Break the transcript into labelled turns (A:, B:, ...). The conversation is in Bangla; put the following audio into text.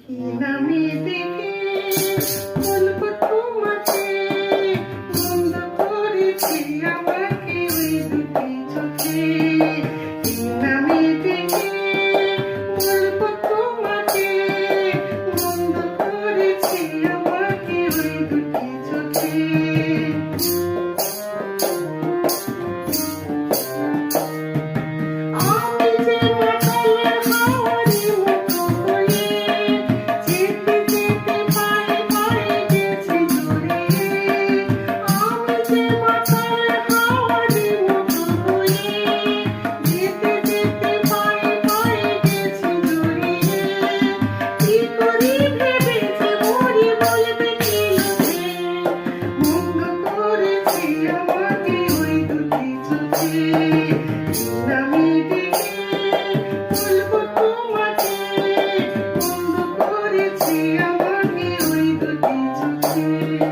A: কি নামে ডেকে বলবো তোমাকে, বন্ধ করেছি আমাকে ওই দুটি চোখে। কি নামে ডেকে বলবো তোমাকে, বন্ধ করেছি আমাকে ওই দুটি চোখে। আমাকে ওই দুটি চোখে।